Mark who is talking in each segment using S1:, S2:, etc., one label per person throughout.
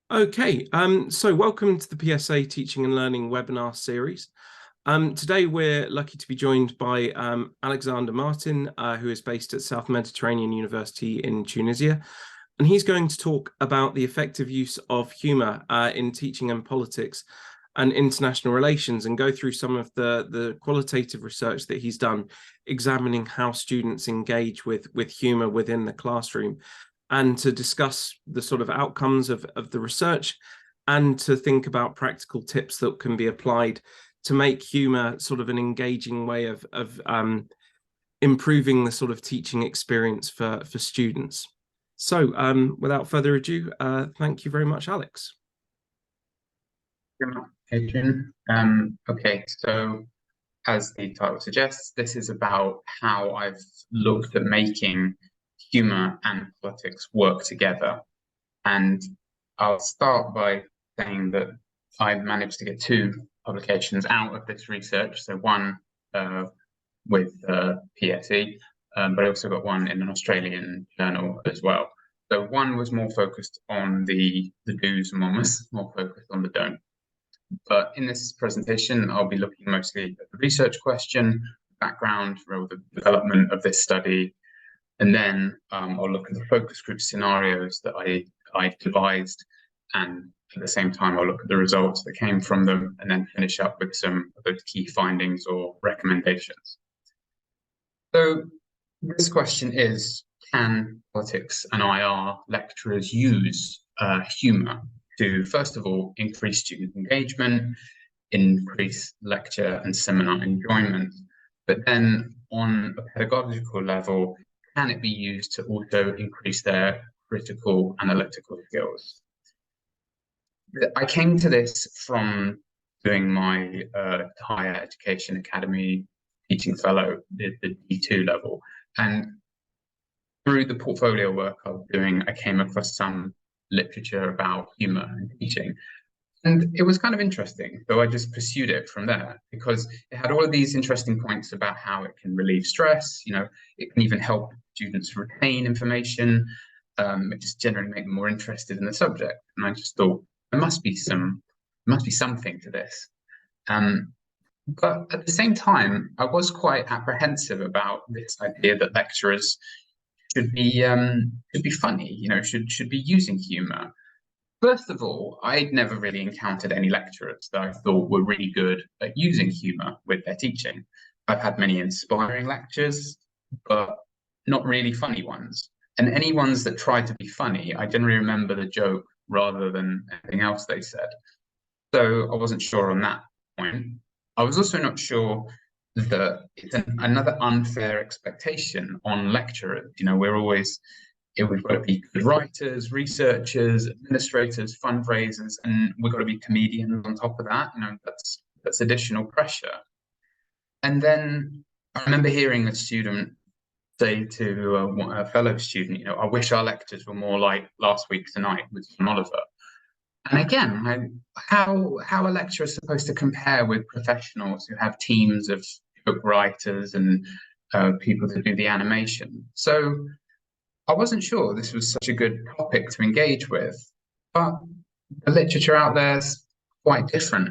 S1: Okay, so welcome to the PSA Teaching and Learning webinar series. Today we're lucky to be joined by Alexander Martin, who is based at South Mediterranean University in Tunisia, and he's going to talk about the effective use of humour in teaching and politics and international relations, and go through some of the qualitative research that he's done, examining how students engage with humour within the classroom, and to discuss the sort of outcomes of the research, and to think about practical tips that can be applied to make humour sort of an engaging way of improving the sort of teaching experience for students. So without further ado, thank you very much, Alex.
S2: Adrian. Okay, so as the title suggests, this is about how I've looked at making humour and politics work together. And I'll start by saying that I've managed to get two publications out of this research. So one with PSE, but I also got one in an Australian journal as well. So one was more focused on the do's and don'ts, more focused on the don't. But in this presentation, I'll be looking mostly at the research question, background, or the development of this study, and then I'll look at the focus group scenarios that I devised, and at the same time, I'll look at the results that came from them, and then finish up with some of those key findings or recommendations. So this question is, can politics and IR lecturers use humour to, first of all, increase student engagement, increase lecture and seminar enjoyment, but then on a pedagogical level, can it be used to also increase their critical analytical skills? I came to this from doing my higher education academy teaching fellow, the D2 level, and through the portfolio work I was doing, I came across some literature about humour and teaching. And it was kind of interesting, so I just pursued it from there because it had all of these interesting points about how it can relieve stress, it can even help students retain information, it just generally make them more interested in the subject. And I just thought, there must be something to this. But at the same time, I was quite apprehensive about this idea that lecturers should be funny, should be using humour. First of all, I'd never really encountered any lecturers that I thought were really good at using humour with their teaching. I've had many inspiring lectures, but not really funny ones. And any ones that tried to be funny, I generally remember the joke rather than anything else they said. So I wasn't sure on that point. I was also not sure that it's another unfair expectation on lecturers. We've got to be good writers, researchers, administrators, fundraisers, and we've got to be comedians on top of that. That's additional pressure. And then I remember hearing a student say to a fellow student, I wish our lectures were more like Last Week Tonight with John Oliver. And again, how are lecturers supposed to compare with professionals who have teams of book writers and people to do the animation? So I wasn't sure this was such a good topic to engage with, but the literature out there is quite different.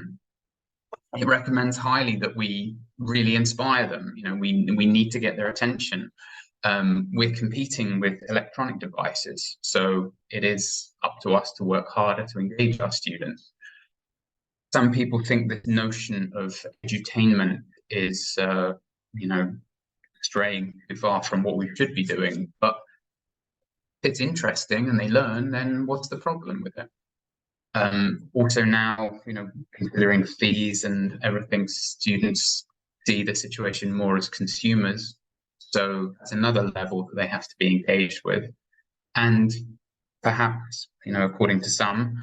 S2: It recommends highly that we really inspire them. We need to get their attention. We're competing with electronic devices, so it is up to us to work harder to engage our students. Some people think this notion of edutainment is, straying too far from what we should be doing, but if it's interesting and they learn, then what's the problem with it? Also now, considering fees and everything, students see the situation more as consumers. So that's another level that they have to be engaged with. And perhaps, according to some,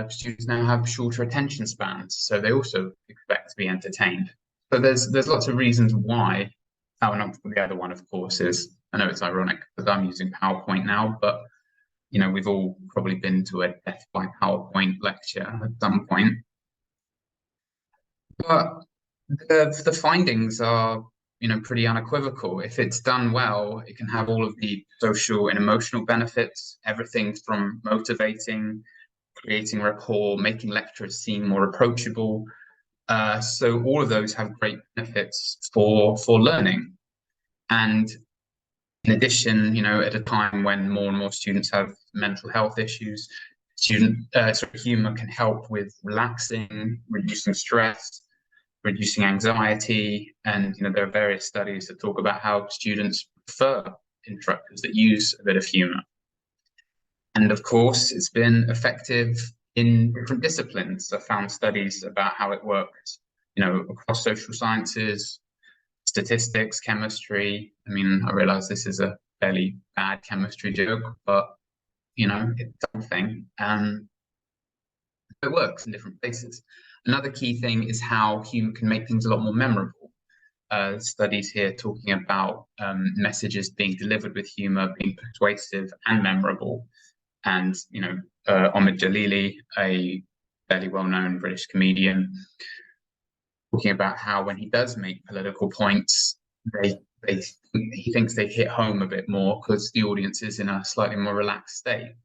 S2: students now have shorter attention spans, so they also expect to be entertained. So there's lots of reasons why. And the other one, of course, is, I know it's ironic because I'm using PowerPoint now, but we've all probably been to a Death by PowerPoint lecture at some point. But the findings are, pretty unequivocal. If it's done well, it can have all of the social and emotional benefits, everything from motivating, creating rapport, making lecturers seem more approachable. So all of those have great benefits for learning. And in addition, at a time when more and more students have mental health issues, humor can help with relaxing, reducing stress, reducing anxiety, and there are various studies that talk about how students prefer instructors that use a bit of humor. And of course, it's been effective in different disciplines. I found studies about how it works, across social sciences, statistics, chemistry. I mean, I realize this is a fairly bad chemistry joke, but it's something. It works in different places. Another key thing is how humor can make things a lot more memorable. Studies here talking about messages being delivered with humor being persuasive and memorable. And Omid Jalili, a fairly well-known British comedian, talking about how when he does make political points, he thinks they hit home a bit more because the audience is in a slightly more relaxed state.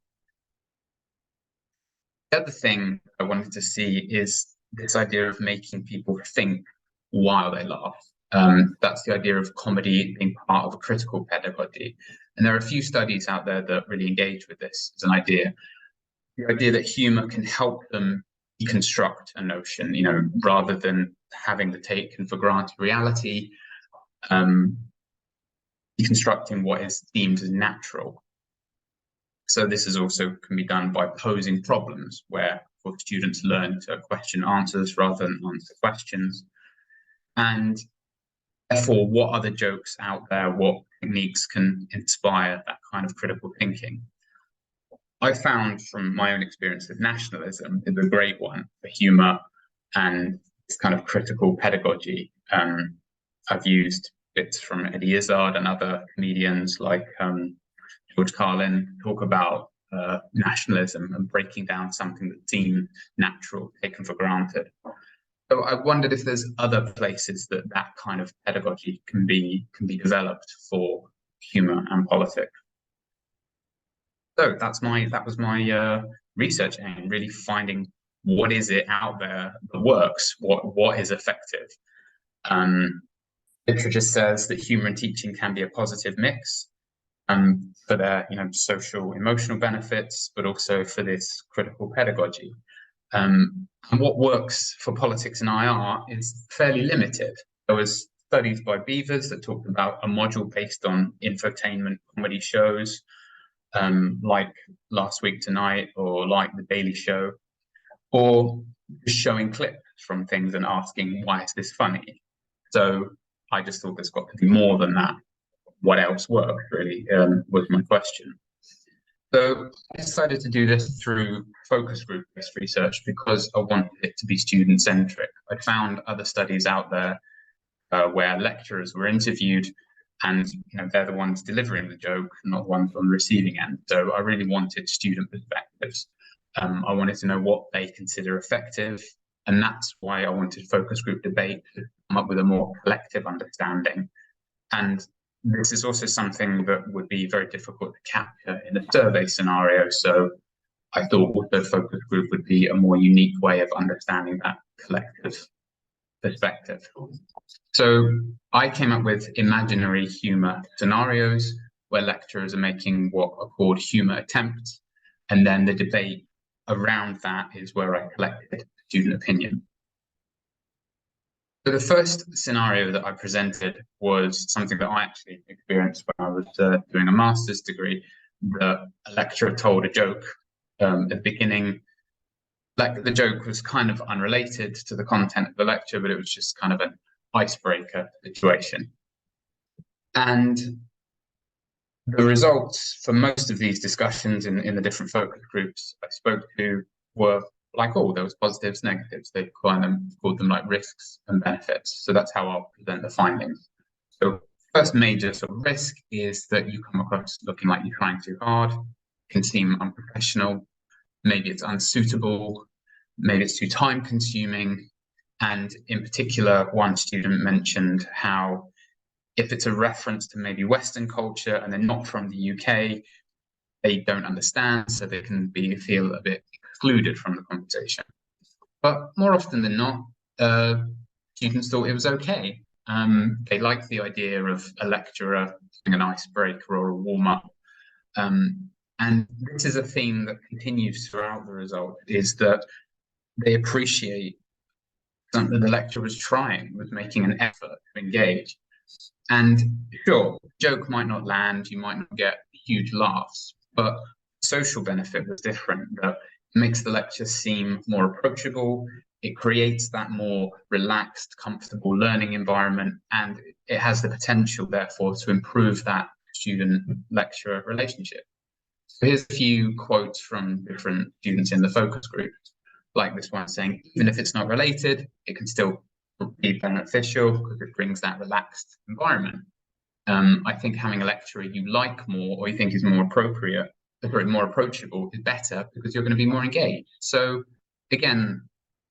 S2: The other thing I wanted to see is this idea of making people think while they laugh. That's the idea of comedy being part of a critical pedagogy. And there are a few studies out there that really engage with this as an idea. The idea that humor can help them deconstruct a notion, rather than having the taken for granted reality, deconstructing what is deemed as natural. So this is also can be done by posing problems where students learn to question answers rather than answer questions. And therefore, what other jokes out there, what techniques can inspire that kind of critical thinking? I found from my own experience with nationalism is a great one for humor and this kind of critical pedagogy. I've used bits from Eddie Izzard and other comedians like George Carlin talk about nationalism and breaking down something that seemed natural, taken for granted. So I wondered if there's other places that kind of pedagogy can be developed for humor and politics. So that was my research aim, really finding what is it out there that works, what is effective. Literature says that humor and teaching can be a positive mix. For their social emotional benefits, but also for this critical pedagogy. And what works for politics and IR is fairly limited. There was studies by Beavers that talked about a module based on infotainment comedy shows, like Last Week Tonight or like The Daily Show, or just showing clips from things and asking, why is this funny? So I just thought there's got to be more than that. What else works, really, was my question. So I decided to do this through focus group-based research because I wanted it to be student-centric. I found other studies out there where lecturers were interviewed and they're the ones delivering the joke, not the ones on the receiving end. So I really wanted student perspectives. I wanted to know what they consider effective, and that's why I wanted focus group debate to come up with a more collective understanding. And this is also something that would be very difficult to capture in a survey scenario. So I thought the focus group would be a more unique way of understanding that collective perspective. So I came up with imaginary humor scenarios where lecturers are making what are called humor attempts. And then the debate around that is where I collected student opinion. So the first scenario that I presented was something that I actually experienced when I was doing a master's degree. A lecturer told a joke at the beginning. Like the joke was kind of unrelated to the content of the lecture, but it was just kind of an icebreaker situation. And the results for most of these discussions in the different focus groups I spoke to were like, there was positives, negatives. They called them like risks and benefits. So that's how I'll present the findings. So first major sort of risk is that you come across looking like you're trying too hard, can seem unprofessional, maybe it's unsuitable, maybe it's too time consuming. And in particular, one student mentioned how if it's a reference to maybe Western culture and they're not from the UK, they don't understand, so they can feel a bit excluded from the conversation. But more often than not, students thought it was okay. They liked the idea of a lecturer doing an icebreaker or a warm-up. And this is a theme that continues throughout the result, is that they appreciate something the lecturer was trying, was making an effort to engage. And sure, joke might not land, you might not get huge laughs, but social benefit was different. That makes the lecture seem more approachable. It creates that more relaxed, comfortable learning environment, and it has the potential, therefore, to improve that student-lecturer relationship. So here's a few quotes from different students in the focus group, like this one saying, even if it's not related, it can still be beneficial because it brings that relaxed environment. I think having a lecturer you like more, or you think is more appropriate, more approachable, is better because you're going to be more engaged. So again,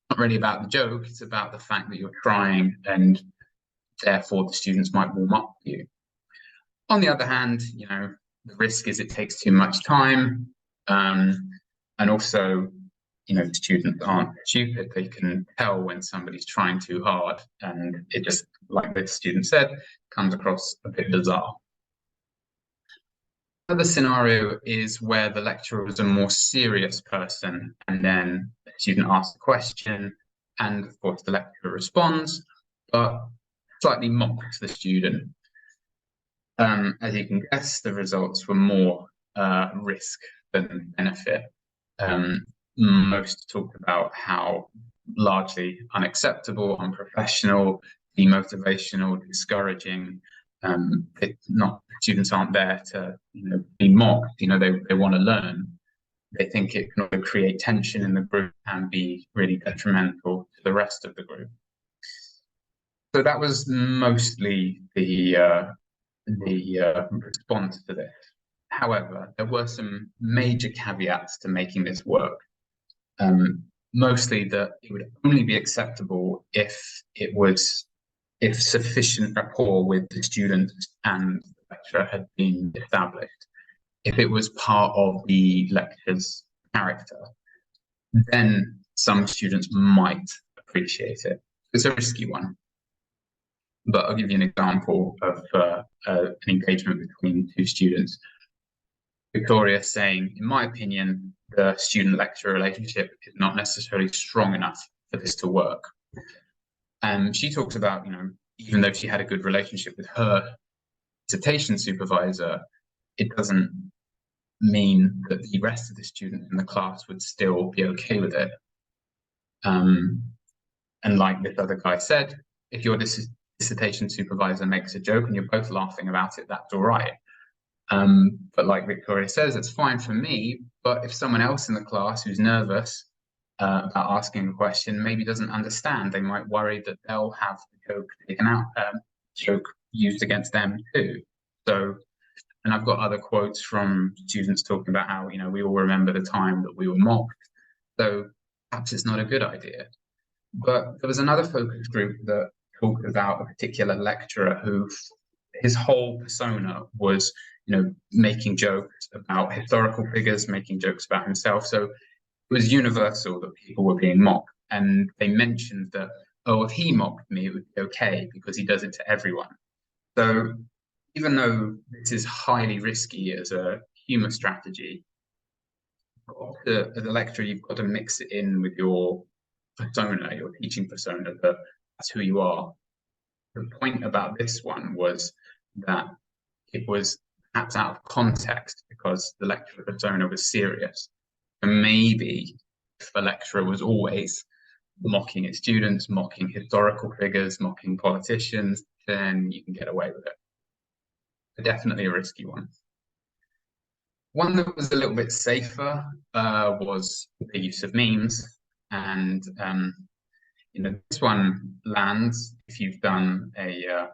S2: not really about the joke, it's about the fact that you're trying, and therefore the students might warm up to you. On the other hand, you know, the risk is it takes too much time, and also, you know, students aren't stupid. They can tell when somebody's trying too hard, and it just, like the student said, comes across a bit bizarre. Another scenario is where the lecturer was a more serious person, and then the student asks a question, and of course the lecturer responds, but slightly mocks the student. As you can guess, the results were more risk than benefit. Most talked about how largely unacceptable, unprofessional, demotivational, discouraging. Students aren't there to, you know, be mocked. You know, they want to learn. They think it can also create tension in the group and be really detrimental to the rest of the group. So that was mostly the response to this. However, there were some major caveats to making this work. Mostly that it would only be acceptable if sufficient rapport with the student and the lecturer had been established. If it was part of the lecture's character, then some students might appreciate it. It's a risky one. But I'll give you an example of an engagement between two students. Victoria saying, in my opinion, the student-lecturer relationship is not necessarily strong enough for this to work. And she talks about, you know, even though she had a good relationship with her dissertation supervisor, it doesn't mean that the rest of the students in the class would still be okay with it. And like this other guy said, if your dissertation supervisor makes a joke and you're both laughing about it, that's all right. But like Victoria says, it's fine for me, but if someone else in the class who's nervous about asking a question maybe doesn't understand, they might worry that they'll have the joke taken out, joke used against them too. So, and I've got other quotes from students talking about how, you know, we all remember the time that we were mocked. So perhaps it's not a good idea. But there was another focus group that talked about a particular lecturer who his whole persona was, you know, making jokes about historical figures, making jokes about himself. So it was universal that people were being mocked. And they mentioned that, oh, if he mocked me, it would be okay because he does it to everyone. So even though this is highly risky as a humour strategy, as a lecturer, you've got to mix it in with your persona, your teaching persona, that that's who you are. The point about this one was that it was perhaps out of context because the lecturer persona was serious. And maybe if a lecturer was always mocking its students, mocking historical figures, mocking politicians, then you can get away with it. But definitely a risky one. One that was a little bit safer was the use of memes. And you know, this one lands if you've done a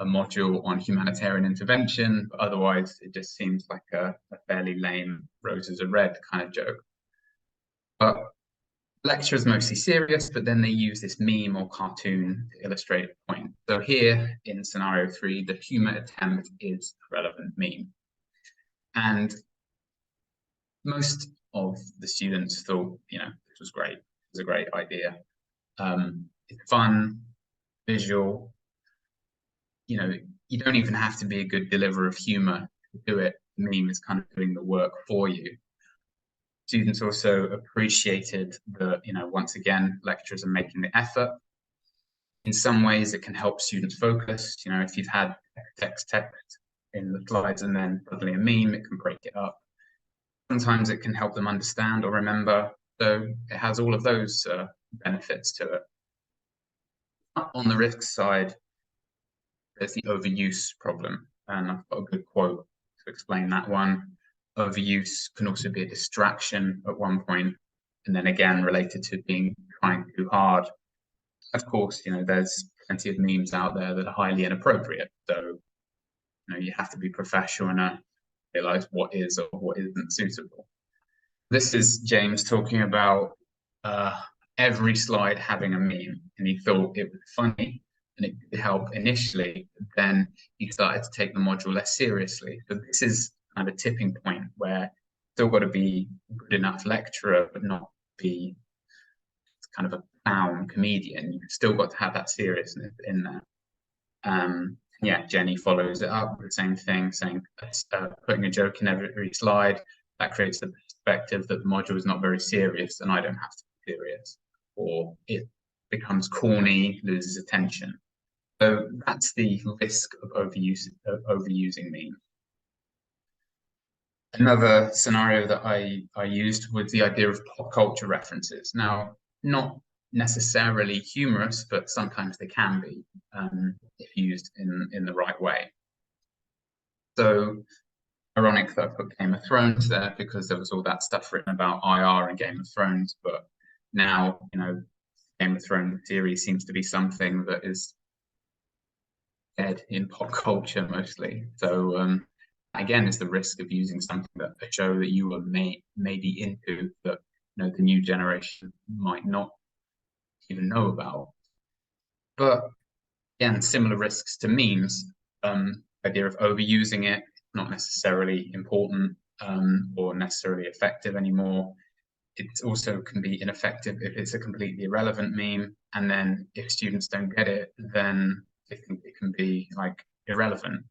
S2: module on humanitarian intervention, but otherwise it just seems like a fairly lame roses are red kind of joke. But lecture is mostly serious, but then they use this meme or cartoon to illustrate a point. So here in scenario 3, the humor attempt is a relevant meme. And most of the students thought, this was great. It was a great idea. It's fun, visual. You don't even have to be a good deliverer of humor to do it. The meme is kind of doing the work for you. Students also appreciated once again, lecturers are making the effort. In some ways, it can help students focus. If you've had text in the slides and then suddenly a meme, it can break it up. Sometimes it can help them understand or remember. So it has all of those benefits to it. On the risk side, there's the overuse problem. And I've got a good quote to explain that one. Overuse can also be a distraction at one point, and then again related to trying too hard. Of course, there's plenty of memes out there that are highly inappropriate. So, you have to be professional and realize what is or what isn't suitable. This is James talking about every slide having a meme, and he thought it was funny and it could help initially, but then he started to take the module less seriously. So this is kind of a tipping point where still got to be a good enough lecturer, but not be kind of a clown comedian. You've still got to have that seriousness in there. Yeah, Jenny follows it up with the same thing, saying putting a joke in every slide, that creates the perspective that the module is not very serious and I don't have to be serious, or it becomes corny, loses attention. So that's the risk of overusing memes. Another scenario that I used was the idea of pop culture references. Now, not necessarily humorous, but sometimes they can be if used in the right way. So ironic that I put Game of Thrones there because there was all that stuff written about IR and Game of Thrones, but now, Game of Thrones series seems to be something that is dead in pop culture mostly. So again, is the risk of using something that a show that you were maybe into that the new generation might not even know about. But again, similar risks to memes. Idea of overusing it, not necessarily important or necessarily effective anymore. It also can be ineffective if it's a completely irrelevant meme, and then if students don't get it, then they think it can be like irrelevant.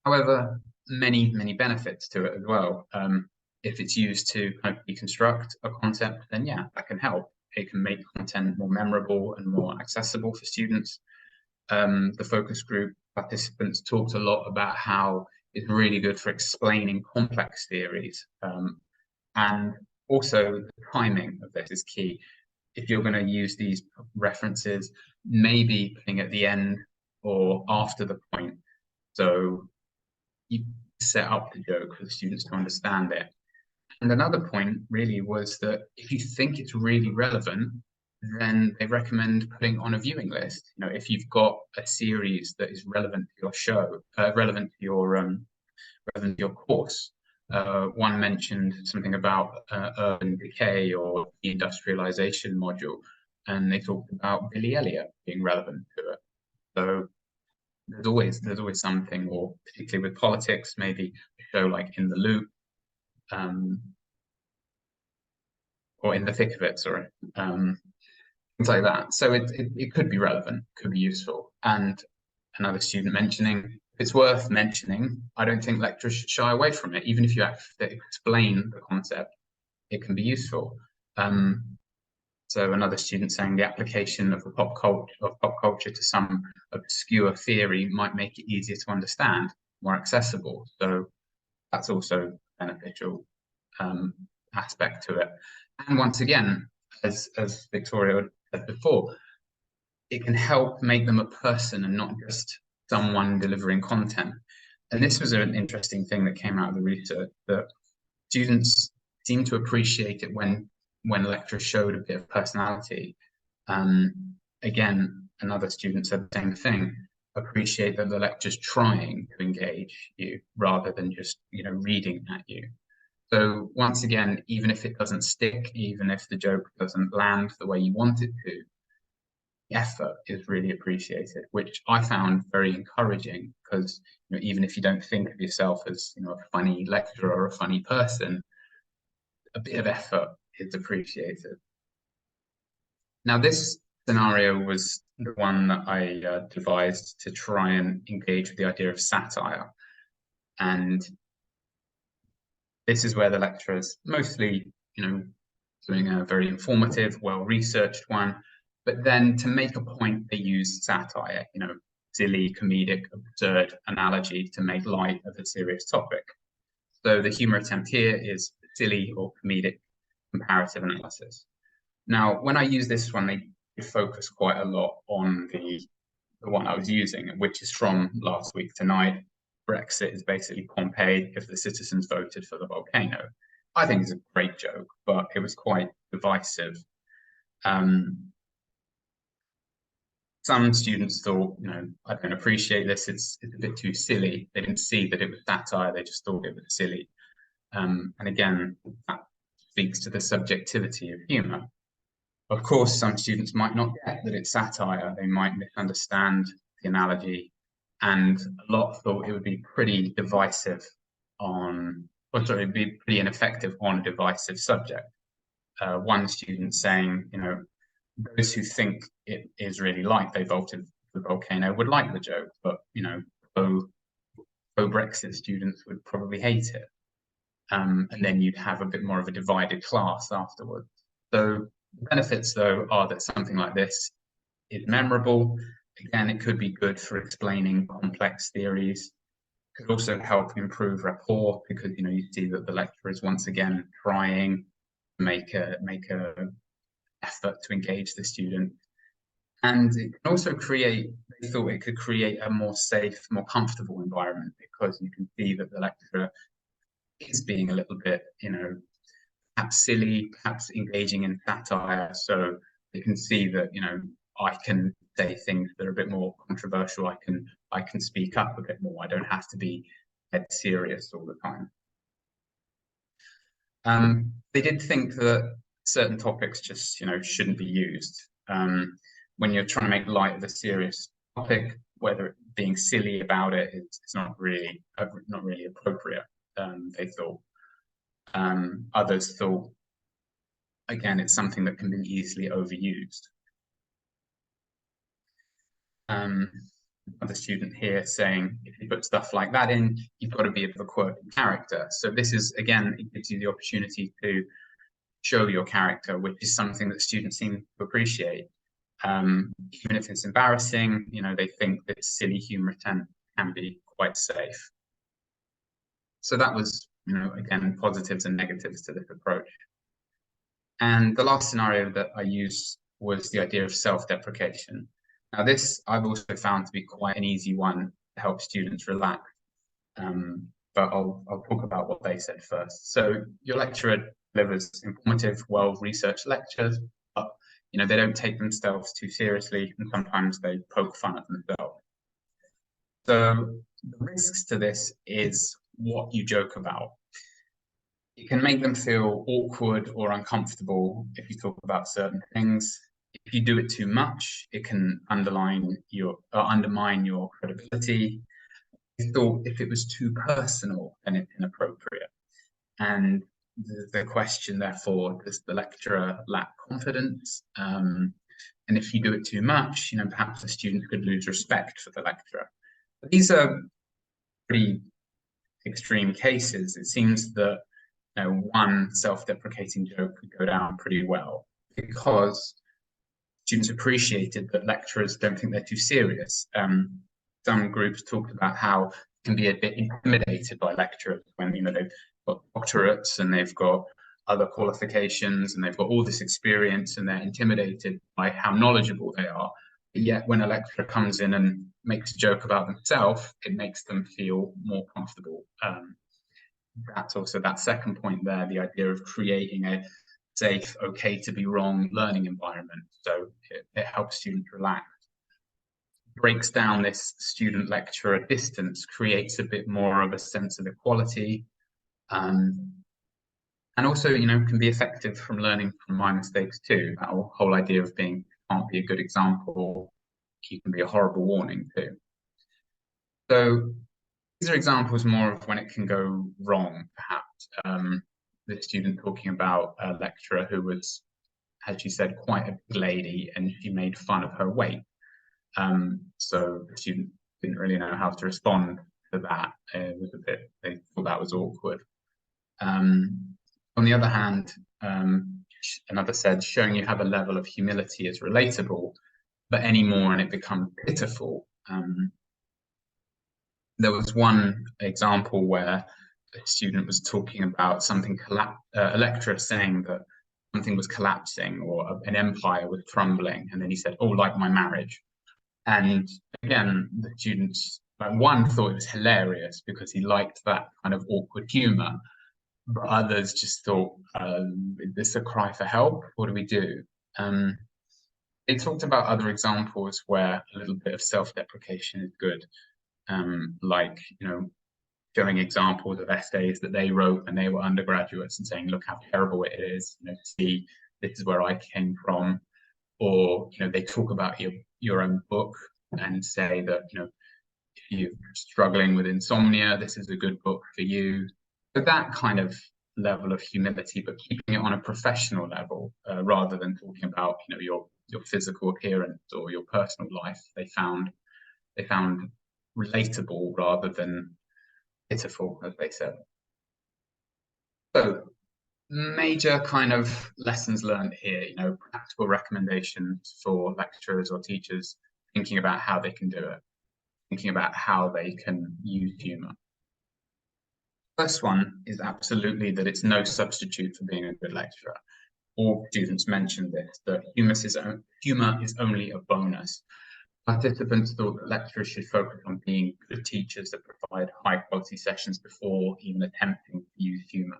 S2: However, many benefits to it as well. If it's used to kind of deconstruct a concept, then yeah, that can help. It can make content more memorable and more accessible for students. The focus group participants talked a lot about how it's really good for explaining complex theories. And also the timing of this is key. If you're going to use these references, maybe putting at the end or after the point. So you set up the joke for the students to understand it. And another point really was that if you think it's really relevant, then they recommend putting on a viewing list. If you've got a series that is relevant to your show, relevant to your course. One mentioned something about urban decay or the industrialization module, and they talked about Billy Elliot being relevant to it. So there's always something, or particularly with politics, maybe a show like In the Loop, or In the Thick of It, sorry, things like that. So it could be relevant, could be useful. And another student mentioning, it's worth mentioning, I don't think lecturers should shy away from it. Even if you have to explain the concept, it can be useful. So another student saying the application of pop culture to some obscure theory might make it easier to understand, more accessible. So that's also a beneficial aspect to it. And once again, as Victoria said before, it can help make them a person and not just someone delivering content. And this was an interesting thing that came out of the research, that students seem to appreciate it when lecturers showed a bit of personality. Again, another student said the same thing, appreciate that the lecture's trying to engage you rather than just reading at you. So once again, even if it doesn't stick, even if the joke doesn't land the way you want it to, effort is really appreciated, which I found very encouraging because even if you don't think of yourself as a funny lecturer or a funny person, a bit of effort is appreciated. Now, this scenario was the one that I devised to try and engage with the idea of satire. And this is where the lecturer is mostly, doing a very informative, well-researched one. But then to make a point, they use satire, silly, comedic, absurd analogy to make light of a serious topic. So the humor attempt here is silly or comedic comparative analysis. Now, when I use this one, they focus quite a lot on the one I was using, which is from last week tonight. Brexit is basically Pompeii if the citizens voted for the volcano. I think it's a great joke, but it was quite divisive. Some students thought, I don't appreciate this. It's a bit too silly. They didn't see that it was satire. They just thought it was silly. And again, that speaks to the subjectivity of humor. Of course, some students might not get that it's satire. They might misunderstand the analogy. And a lot thought it would be pretty divisive it'd be pretty ineffective on a divisive subject. One student saying, those who think it is really like they voted for the volcano would like the joke, but pro-Brexit students would probably hate it. And then you'd have a bit more of a divided class afterwards. So the benefits, though, are that something like this is memorable. Again, it could be good for explaining complex theories. It could also help improve rapport because you see that the lecturer is once again trying to make a effort to engage the student. And it can also they thought it could create a more safe, more comfortable environment because you can see that the lecturer is being a little bit, perhaps silly, perhaps engaging in satire. So you can see that, I can say things that are a bit more controversial. I can speak up a bit more. I don't have to be dead serious all the time. They did think that certain topics just, shouldn't be used. When you're trying to make light of a serious topic, whether being silly about it is not really appropriate. They thought. Others thought, again, it's something that can be easily overused. Another student here saying, if you put stuff like that in, you've got to be a quirky character. So this is, again, it gives you the opportunity to show your character, which is something that students seem to appreciate. Even if it's embarrassing, they think that silly humor can be quite safe. So that was, again, positives and negatives to this approach. And the last scenario that I used was the idea of self-deprecation. Now, this I've also found to be quite an easy one to help students relax. But I'll talk about what they said first. So your lecturer delivers informative, well-researched lectures, but they don't take themselves too seriously, and sometimes they poke fun at themselves. So the risks to this is what you joke about. It can make them feel awkward or uncomfortable if you talk about certain things. If you do it too much, it can undermine your credibility. I thought if it was too personal, then it's inappropriate. And the question, therefore, does the lecturer lack confidence? And if you do it too much, perhaps the student could lose respect for the lecturer. But these are pretty extreme cases. It seems that one self-deprecating joke could go down pretty well because students appreciated that lecturers don't think they're too serious. Some groups talked about how it can be a bit intimidated by lecturers when they've got doctorates and they've got other qualifications and they've got all this experience and they're intimidated by how knowledgeable they are. But yet when a lecturer comes in and makes a joke about themselves, it makes them feel more comfortable. That's also that second point there, the idea of creating a safe, okay to be wrong learning environment. So it helps students relax. Breaks down this student-lecturer distance, creates a bit more of a sense of equality. And also, can be effective from learning from my mistakes too. That whole idea of being can't be a good example, you can be a horrible warning too. So these are examples more of when it can go wrong, perhaps. The student talking about a lecturer who was, as she said, quite a big lady, and she made fun of her weight. So the student didn't really know how to respond to that. It was a bit, they thought that was awkward. On the other hand, another said, showing you have a level of humility is relatable, but any more and it becomes pitiful. There was one example where a student was talking about something, a lecturer saying that something was collapsing or an empire was crumbling, and then he said, "Oh, like my marriage." And again, the students, like, one thought it was hilarious because he liked that kind of awkward humor, but others just thought, is this a cry for help? What do we do? They talked about other examples where a little bit of self-deprecation is good, like, showing examples of essays that they wrote when they were undergraduates and saying, look how terrible it is, see, this is where I came from. Or, they talk about your own book and say that, if you're struggling with insomnia, this is a good book for you. But that kind of level of humility, but keeping it on a professional level, rather than talking about, your physical appearance or your personal life, they found relatable rather than pitiful, as they said. So major kind of lessons learned here, practical recommendations for lecturers or teachers thinking about how they can do it, thinking about how they can use humor. First one is absolutely that it's no substitute for being a good lecturer. All students mentioned this, that humor is only a bonus. Participants thought that lecturers should focus on being good teachers that provide high-quality sessions before even attempting to use humor.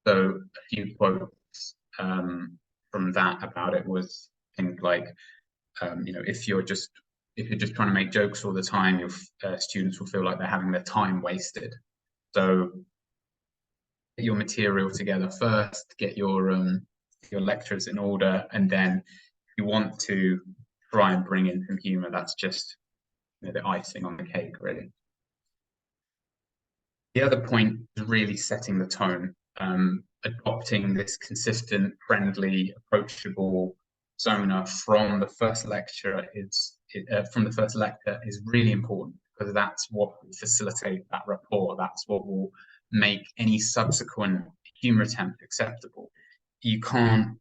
S2: So a few quotes from that about it was things like, if you're just trying to make jokes all the time, your students will feel like they're having their time wasted. So get your material together first, get your lectures in order, and then if you want to try and bring in some humor, that's just the icing on the cake, really. The other point is really setting the tone, adopting this consistent, friendly, approachable persona from the first lecture is really important, because that's what will facilitate that rapport. That's what will make any subsequent humor attempt acceptable. You can't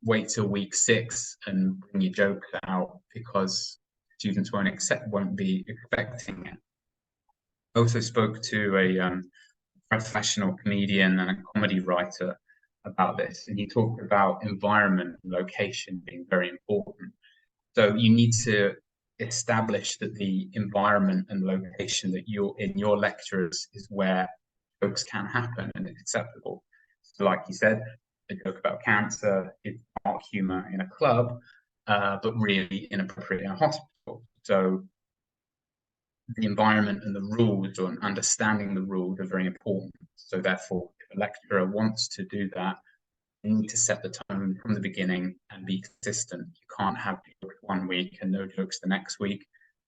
S2: wait till week 6 and bring your jokes out, because students won't be expecting it. I also spoke to a professional comedian and a comedy writer about this, and he talked about environment and location being very important. So you need to establish that the environment and location that you're in your lectures is where jokes can happen and it's acceptable. So like you said, a joke about cancer is not humor in a club, but really inappropriate in a hospital. So the environment and the rules, or understanding the rules, are very important. So therefore, if a lecturer wants to do that, they need to set the tone from the beginning and be consistent. You can't have jokes one week and no jokes the next week,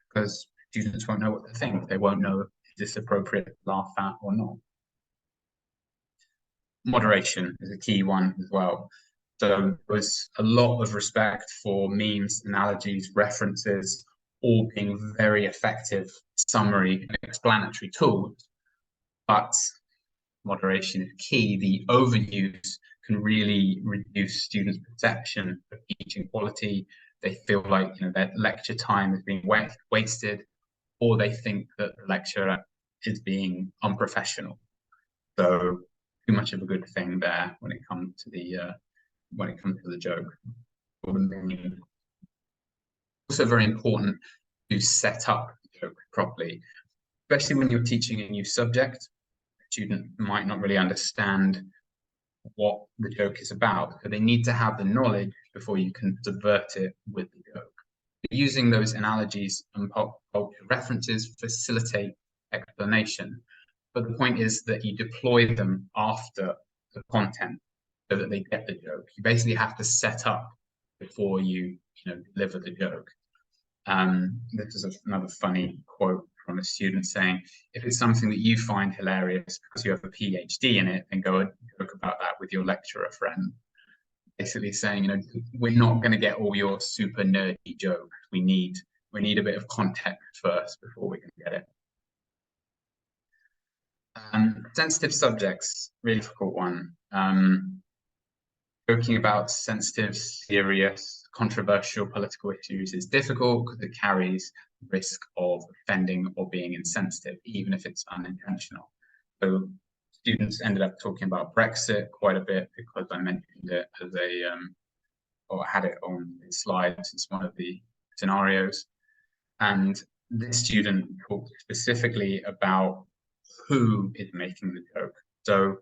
S2: because students won't know what to think. They won't know if this appropriate to laugh at or not. Moderation is a key one as well. So there was a lot of respect for memes, analogies, references, all being very effective summary and explanatory tools. But moderation is key. The overuse can really reduce students' perception of teaching quality. They feel like their lecture time is being wasted, or they think that the lecturer is being unprofessional. So too much of a good thing there when it comes to the joke or the meme. Also very important to set up the joke properly, especially when you're teaching a new subject. A student might not really understand what the joke is about, so they need to have the knowledge before you can subvert it with the joke. Using those analogies and pop culture references facilitate explanation, but the point is that you deploy them after the content so that they get the joke. You basically have to set up before you deliver the joke. This is another funny quote from a student saying, if it's something that you find hilarious because you have a PhD in it, then go and joke about that with your lecturer friend. Basically saying, we're not going to get all your super nerdy jokes. We need a bit of context first before we can get it. Sensitive subjects, really difficult one. Joking about sensitive, serious, controversial political issues is difficult because it carries risk of offending or being insensitive, even if it's unintentional. So students ended up talking about Brexit quite a bit because I mentioned it as or had it on the slides as one of the scenarios. And this student talked specifically about who is making the joke. So,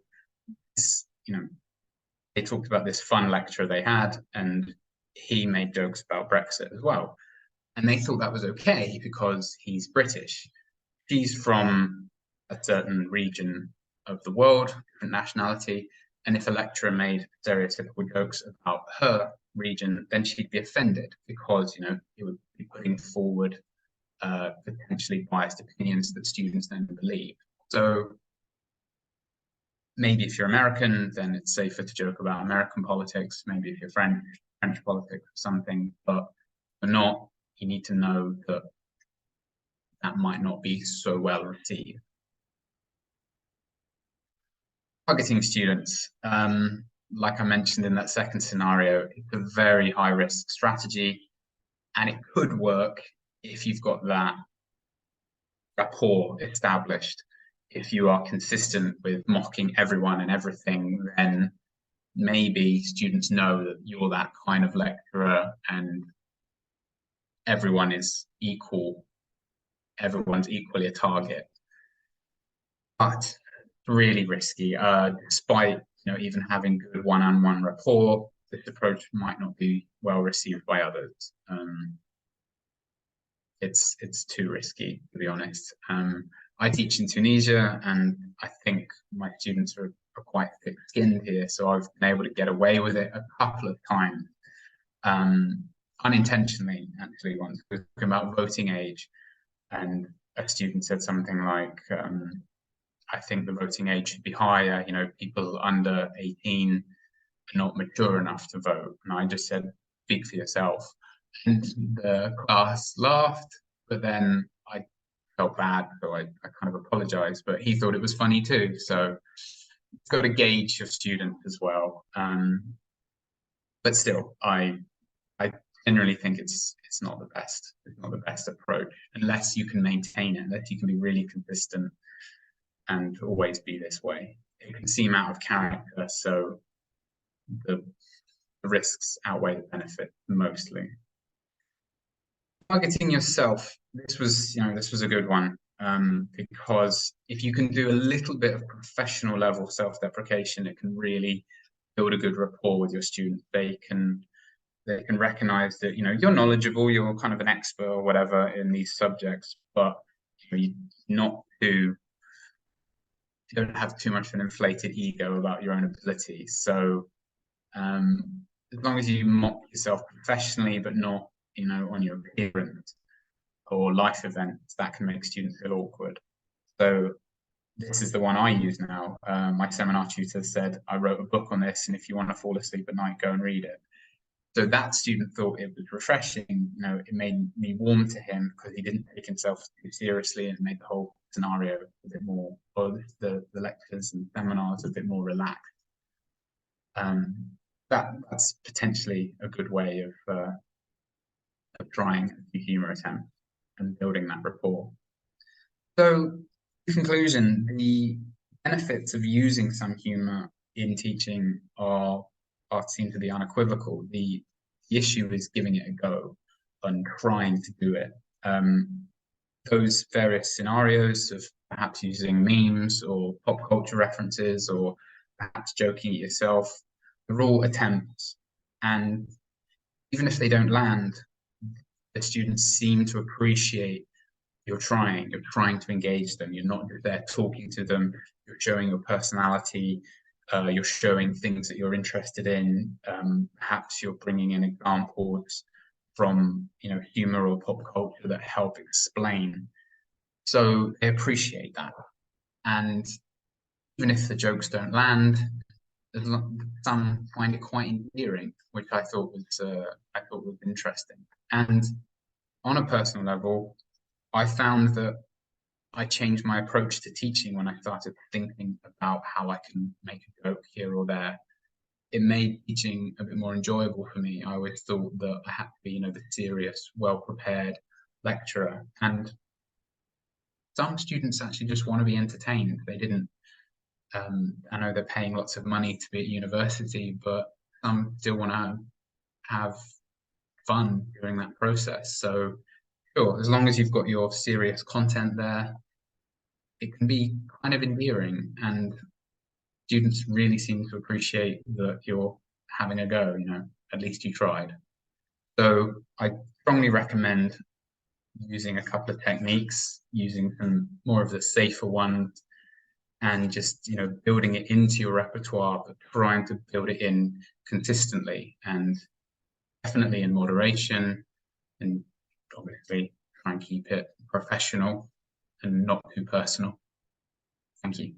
S2: they talked about this fun lecture they had, and he made jokes about Brexit as well. And they thought that was okay because he's British. She's from a certain region of the world, different nationality, and if a lecturer made stereotypical jokes about her region, then she'd be offended because, it would be putting forward potentially biased opinions that students then believe. So maybe if you're American, then it's safer to joke about American politics. Maybe if you're French politics or something, but for not, you need to know that that might not be so well received. Targeting students, like I mentioned in that second scenario, it's a very high risk strategy, and it could work if you've got that rapport established. If you are consistent with mocking everyone and everything, then maybe students know that you're that kind of lecturer and everyone is equal. Everyone's equally a target. But really risky. Despite even having good one-on-one rapport, this approach might not be well received by others. It's too risky, to be honest. I teach in Tunisia, and I think my students are quite thick-skinned here, so I've been able to get away with it a couple of times, unintentionally, actually. Once we were talking about voting age, and a student said something like, I think the voting age should be higher, people under 18 are not mature enough to vote. And I just said, speak for yourself. And the class laughed, but then I felt bad, so I kind of apologized, but he thought it was funny too. So you've got to gauge your student as well. But still, I generally think it's not the best. It's not the best approach unless you can maintain it, unless you can be really consistent and always be this way. It can seem out of character, so the risks outweigh the benefit mostly. Targeting yourself, this was a good one, because if you can do a little bit of professional level self-deprecation, it can really build a good rapport with your students. They can recognize that you're knowledgeable, you're kind of an expert or whatever in these subjects, but you don't have too much of an inflated ego about your own abilities. So as long as you mock yourself professionally, but not on your appearance or life events, that can make students feel awkward. So this is the one I use now. My seminar tutor said, I wrote a book on this, and if you want to fall asleep at night, go and read it. So that student thought it was refreshing. It made me warm to him because he didn't take himself too seriously, and made the whole scenario a bit more, or the lectures and seminars a bit more relaxed. That's potentially a good way of trying a humour attempt and building that rapport. So, in conclusion, the benefits of using some humour in teaching seem to be unequivocal. The issue is giving it a go and trying to do it. Those various scenarios of perhaps using memes or pop culture references or perhaps joking at yourself, they're all attempts. And even if they don't land, the students seem to appreciate you're trying to engage them. You're not there talking to them, you're showing your personality, you're showing things that you're interested in, perhaps you're bringing in examples, from, humor or pop culture that help explain. So they appreciate that. And even if the jokes don't land, some find it quite endearing, which I thought was interesting. And on a personal level, I found that I changed my approach to teaching when I started thinking about how I can make a joke here or there. It made teaching a bit more enjoyable for me. I always thought that I had to be, the serious, well-prepared lecturer. And some students actually just want to be entertained. They didn't, I know they're paying lots of money to be at university, but some still want to have fun during that process. So sure, as long as you've got your serious content there, it can be kind of endearing, and students really seem to appreciate that you're having a go, at least you tried. So I strongly recommend using a couple of techniques, using some more of the safer ones, and just, building it into your repertoire, but trying to build it in consistently and definitely in moderation, and obviously try and keep it professional and not too personal. Thank you.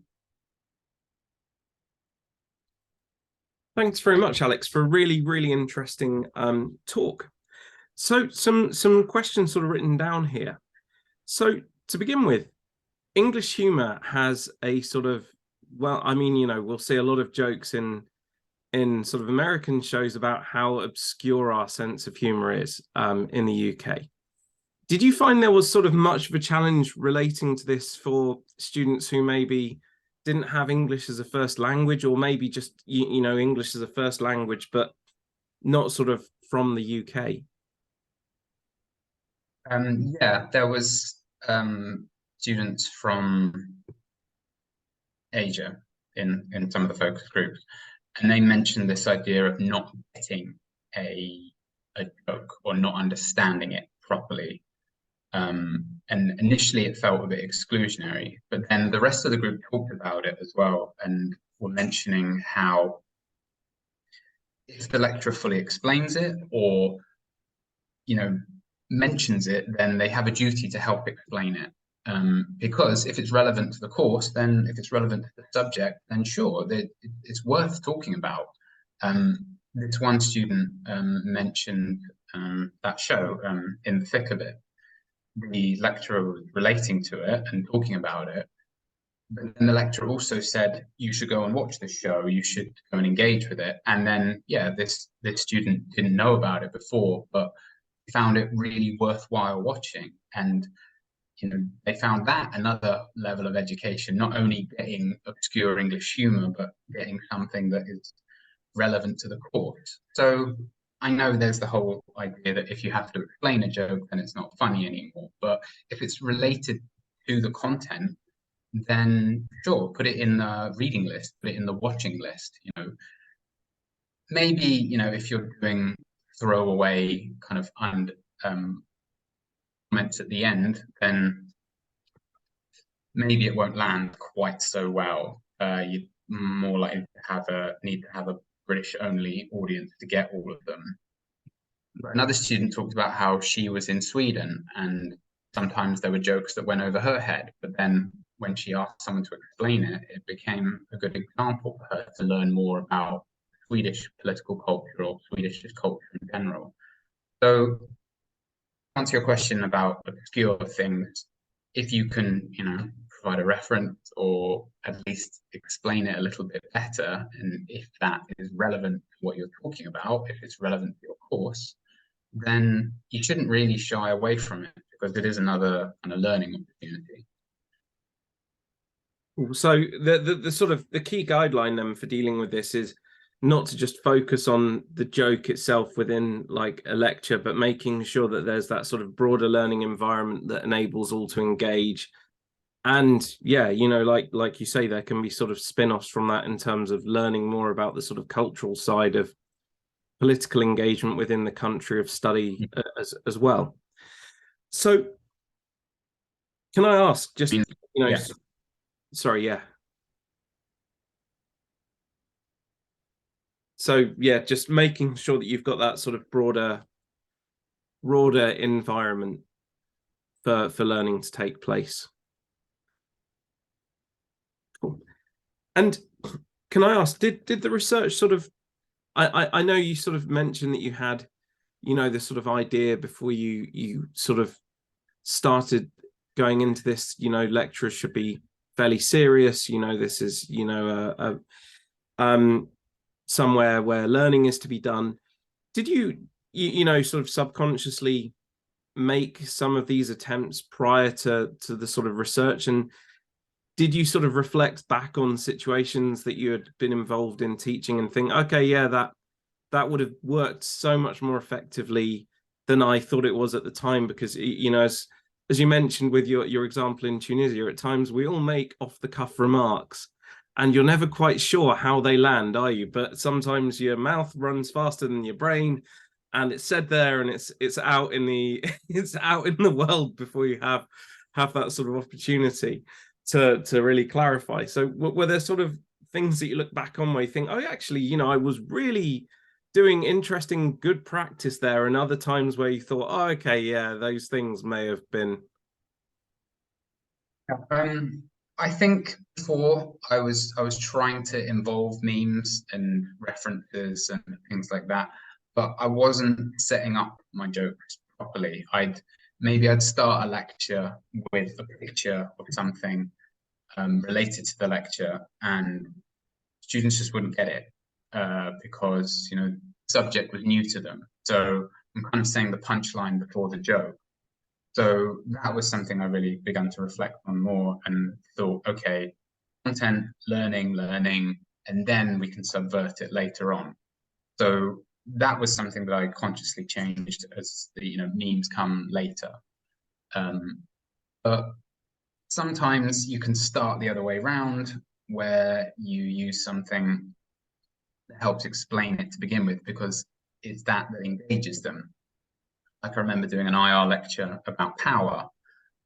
S1: Thanks very much, Alex, for a really, really interesting talk. So some questions sort of written down here. So to begin with, English humor has a sort of, well, I mean, we'll see a lot of jokes in sort of American shows about how obscure our sense of humor is in the UK. Did you find there was sort of much of a challenge relating to this for students who maybe didn't have English as a first language, or maybe just, English as a first language, but not sort of from the UK?
S2: Yeah, there was students from Asia in some of the focus groups, and they mentioned this idea of not getting a joke or not understanding it properly. And initially it felt a bit exclusionary, but then the rest of the group talked about it as well, and were mentioning how if the lecturer fully explains it or, mentions it, then they have a duty to help explain it. Because if it's relevant to the course, then if it's relevant to the subject, then sure, it's worth talking about. This one student mentioned that show, In the Thick of It. The lecturer was relating to it and talking about it, but then the lecturer also said, you should go and watch this show, you should go and engage with it. And then, yeah, this student didn't know about it before, but found it really worthwhile watching. And they found that another level of education, not only getting obscure English humor, but getting something that is relevant to the course. So I know there's the whole idea that if you have to explain a joke, then it's not funny anymore. But if it's related to the content, then sure, put it in the reading list, put it in the watching list. Maybe, if you're doing throwaway kind of comments at the end, then maybe it won't land quite so well. You're more likely to need to have a British only audience to get all of them. Another student talked about how she was in Sweden and sometimes there were jokes that went over her head, but then when she asked someone to explain it, it became a good example for her to learn more about Swedish political culture or Swedish culture in general. So to answer your question about obscure things, if you can, provide a reference or at least explain it a little bit better, and if that is relevant to what you're talking about, if it's relevant to your course, then you shouldn't really shy away from it, because it is another kind of learning opportunity.
S1: So the sort of the key guideline then for dealing with this is not to just focus on the joke itself within like a lecture, but making sure that there's that sort of broader learning environment that enables all to engage. And yeah, like you say, there can be sort of spin-offs from that in terms of learning more about the sort of cultural side of political engagement within the country of study as well. So can I ask just,
S2: Yeah.
S1: sorry, yeah. So yeah, just making sure that you've got that sort of broader broader environment for learning to take place. Cool. And can I ask, did the research sort of, I know you sort of mentioned that you had, you know, this sort of idea before you sort of started going into this, you know, lecturers should be fairly serious, you know, this is, you know, somewhere where learning is to be done. Did you know, sort of subconsciously make some of these attempts prior to the sort of research, and did you sort of reflect back on situations that you had been involved in teaching and think, okay, yeah, that would have worked so much more effectively than I thought it was at the time? Because, you know, as you mentioned with your example in Tunisia, at times we all make off the cuff remarks and you're never quite sure how they land, are you? But sometimes your mouth runs faster than your brain, and it's said there, and it's out in the it's out in the world before you have that sort of opportunity to really clarify. So were there sort of things that you look back on where you think, oh, actually, you know, I was really doing interesting, good practice there, and other times where you thought, oh, okay, yeah, those things may have been.
S2: I think before I was trying to involve memes and references and things like that, but I wasn't setting up my jokes properly. Maybe I'd start a lecture with a picture of something related to the lecture, and students just wouldn't get it because, you know, the subject was new to them. So I'm kind of saying the punchline before the joke. So that was something I really began to reflect on more and thought, okay, content, learning, and then we can subvert it later on. So that was something that I consciously changed as the, you know, memes come later. But sometimes you can start the other way around, where you use something that helps explain it to begin with, because it's that engages them. Like I remember doing an IR lecture about power,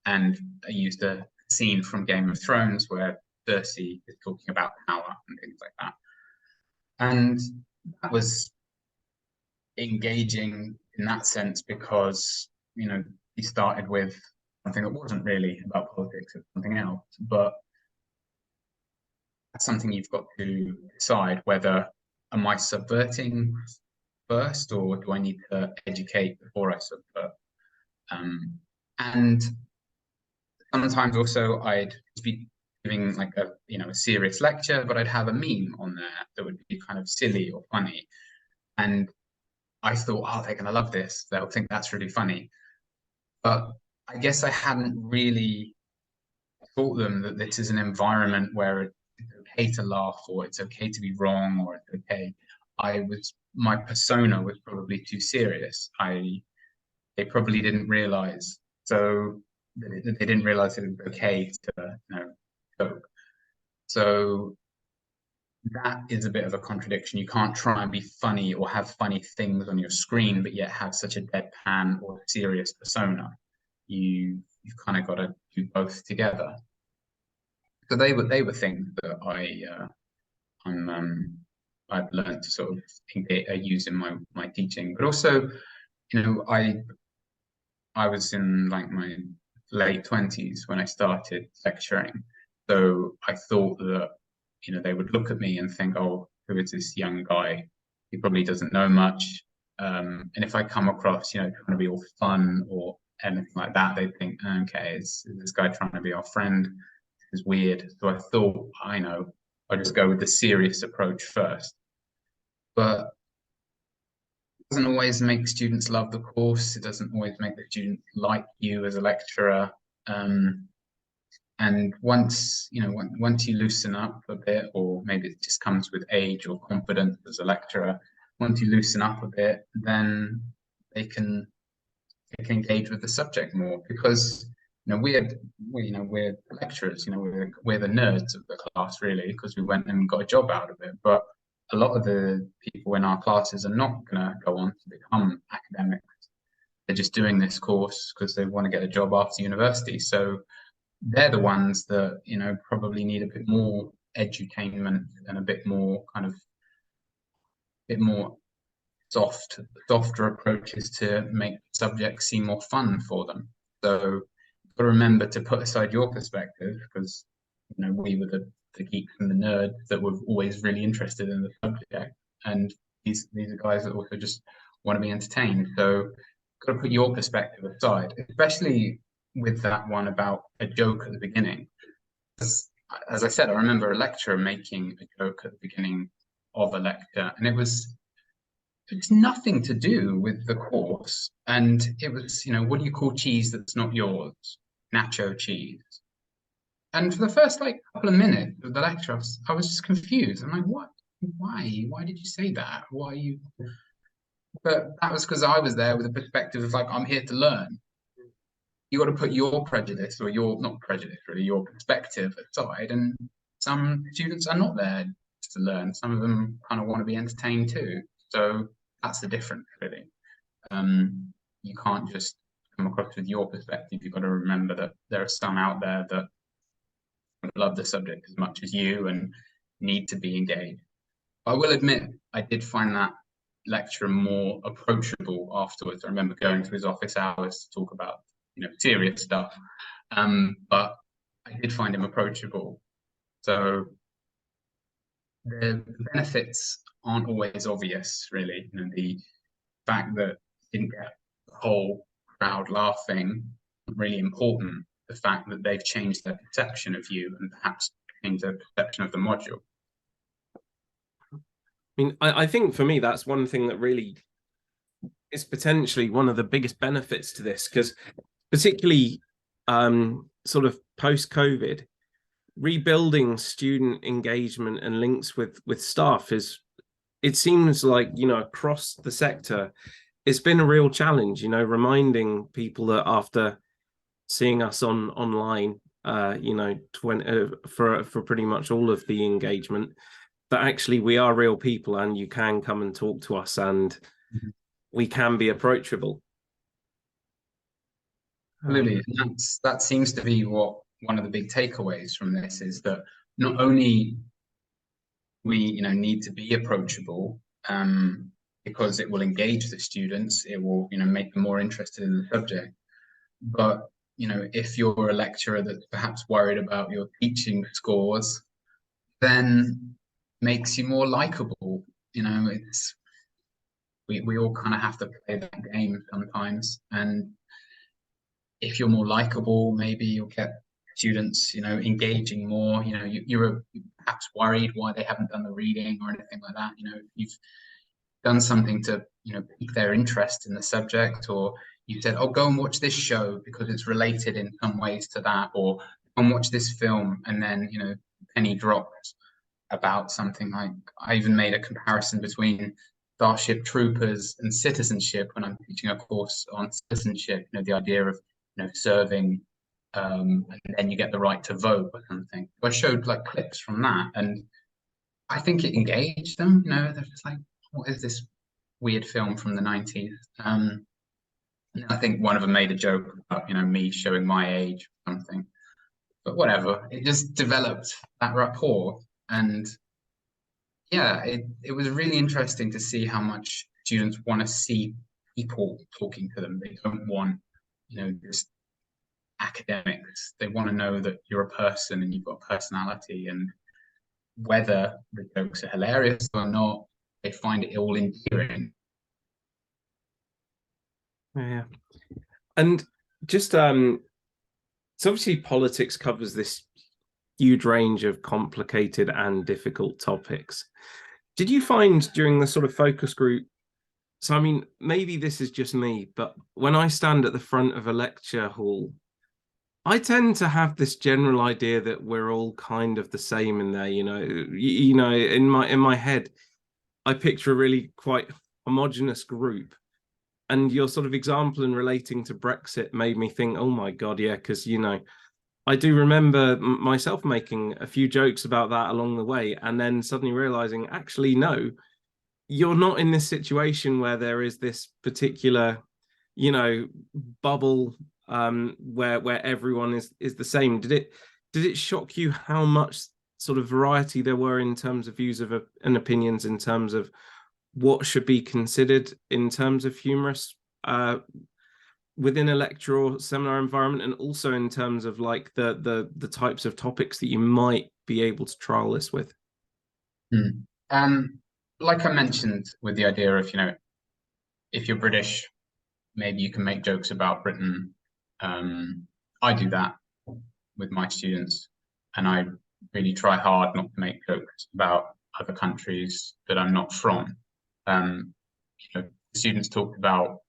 S2: and I used a scene from Game of Thrones where Cersei is talking about power and things like that. And that was engaging in that sense because, you know, he started with something that wasn't really about politics, it was something else. But that's something you've got to decide whether, am I subverting first, or do I need to educate before I subvert? And sometimes also I'd be giving like a, you know, a serious lecture, but I'd have a meme on there that would be kind of silly or funny. And I thought, oh, they're gonna love this. They'll think that's really funny. But I guess I hadn't really taught them that this is an environment where it's okay to laugh, or it's okay to be wrong, or it's okay. My persona was probably too serious. They probably didn't realize. So they didn't realize it was okay to, you know, joke. So that is a bit of a contradiction. You can't try and be funny or have funny things on your screen, but yet have such a deadpan or serious persona. You've kind of got to do both together. So they were things that I've learned to sort of use in my teaching. But also, you know, I was in like my late 20s when I started lecturing. So I thought that, you know, they would look at me and think, oh, who is this young guy? He probably doesn't know much. And if I come across, you know, trying to be all fun or anything like that, they think, okay, is this guy trying to be our friend? This is weird. So I thought, I know, I'll just go with the serious approach first. But doesn't always make students love the course. It doesn't always make the students like you as a lecturer. And once, you know, once you loosen up a bit, or maybe it just comes with age or confidence as a lecturer, once you loosen up a bit, then they can engage with the subject more, because, you know, we're lecturers, you know, we're the nerds of the class really, because we went and got a job out of it. But a lot of the people in our classes are not going to go on to become academics. They're just doing this course because they want to get a job after university. So they're the ones that, you know, probably need a bit more edutainment and a bit more softer approaches to make subjects seem more fun for them. So you've got to remember to put aside your perspective, because we were the geeks and the nerds that were always really interested in the subject, and these are guys that also just want to be entertained. So you've got to put your perspective aside, especially with that one about a joke at the beginning. As I said, I remember a lecturer making a joke at the beginning of a lecture, and it's nothing to do with the course. And it was, what do you call cheese that's not yours? Nacho cheese. And for the first couple of minutes of the lecture, I was just confused. I'm like, what? Why? Why did you say that? Why are you? But that was because I was there with a perspective of I'm here to learn. You got to put your prejudice, or your, not prejudice really, your perspective aside. And some students are not there to learn. Some of them kind of want to be entertained too. So that's the difference, really. You can't just come across with your perspective. You've got to remember that there are some out there that love the subject as much as you and need to be engaged. I will admit, I did find that lecturer more approachable afterwards. I remember going to his office hours to talk about serious stuff, but I did find him approachable. So the benefits aren't always obvious, really. The fact that you didn't get the whole crowd laughing, really important. The fact that they've changed their perception of you and perhaps changed their perception of the module.
S1: I mean, I think for me, that's one thing that really is potentially one of the biggest benefits to this, because particularly sort of post-COVID, rebuilding student engagement and links with staff it seems like, across the sector, it's been a real challenge, reminding people that after seeing us online, for pretty much all of the engagement, that actually we are real people and you can come and talk to us and we can be approachable.
S2: Absolutely. That seems to be one of the big takeaways from this, is that not only we need to be approachable, because it will engage the students, it will make them more interested in the subject, but if you're a lecturer that's perhaps worried about your teaching scores, then makes you more likable. It's we all kind of have to play that game sometimes, and if you're more likable, maybe you'll get students engaging more. You're perhaps worried why they haven't done the reading or anything like that. If you've done something to pique their interest in the subject, or you said, oh, go and watch this show because it's related in some ways to that, or go and watch this film, and then penny dropped about something. Like, I even made a comparison between Starship Troopers and citizenship when I'm teaching a course on citizenship. The idea of serving, and then you get the right to vote or something. I showed clips from that, and I think it engaged them. They're just like, what is this weird film from the 90s? And I think one of them made a joke about me showing my age or something, but whatever. It just developed that rapport, and yeah, it was really interesting to see how much students want to see people talking to them. They don't want just academics. They want to know that you're a person and you've got personality, and whether the jokes are hilarious or not, they find it all endearing.
S1: Yeah. And just so obviously politics covers this huge range of complicated and difficult topics. Did you find during the sort of focus group, so I mean, maybe this is just me, but when I stand at the front of a lecture hall, I tend to have this general idea that we're all kind of the same in there. In my head, I picture a really quite homogenous group. And your sort of example in relating to Brexit made me think, oh my God, yeah, because, I do remember myself making a few jokes about that along the way, and then suddenly realizing, actually, no, you're not in this situation where there is this particular, bubble where everyone is the same. Did it shock you how much sort of variety there were in terms of views and opinions in terms of what should be considered in terms of humorous within a lecture or seminar environment, and also in terms of like the types of topics that you might be able to trial this with?
S2: Hmm. Like I mentioned with the idea of, if you're British, maybe you can make jokes about Britain. I do that with my students, and I really try hard not to make jokes about other countries that I'm not from. Um, Students talked about,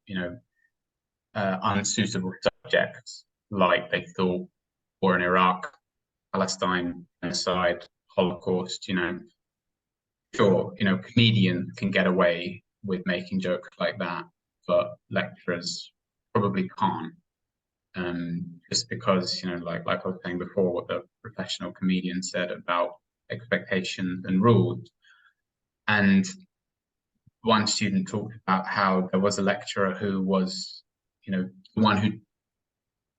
S2: unsuitable subjects, like they thought war in Iraq, Palestine, genocide, Holocaust. Sure, comedians can get away with making jokes like that, but lecturers probably can't. Just because, like I was saying before, what the professional comedian said about expectations and rules. And one student talked about how there was a lecturer who was, the one who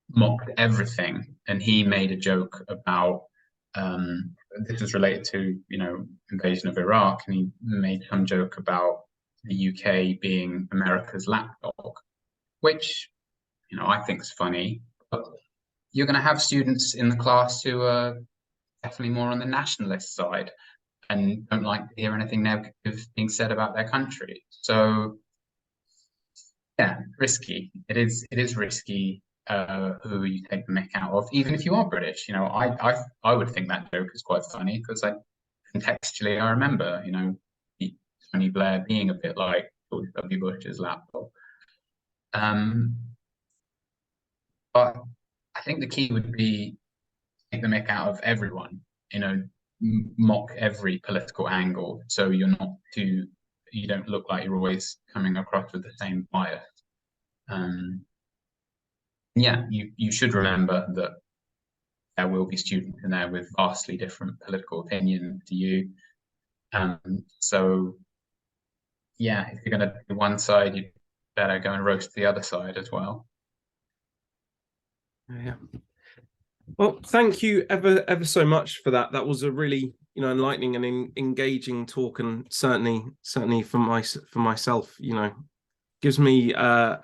S2: mocked everything, and he made a joke about this was related to, invasion of Iraq, and he made some joke about the UK being America's lapdog, which, I think is funny. But you're going to have students in the class who are definitely more on the nationalist side and don't like to hear anything negative being said about their country. So yeah, risky. It is risky who you take the mick out of, even if you are British. I would think that joke is quite funny because contextually I remember, Tony Blair being a bit like George W. Bush's lapdog. But I think the key would be take the mick out of everyone, mock every political angle, so you don't look like you're always coming across with the same bias. Yeah, you should remember that there will be students in there with vastly different political opinions to you. So yeah, if you're going to do one side, you better go and roast the other side as well.
S1: Yeah. Well, thank you ever so much for that. That was a really, enlightening and engaging talk, and certainly for myself, gives me a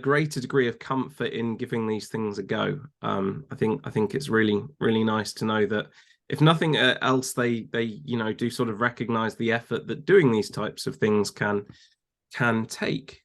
S1: greater degree of comfort in giving these things a go. I think it's really nice to know that if nothing else, they do sort of recognize the effort that doing these types of things can take.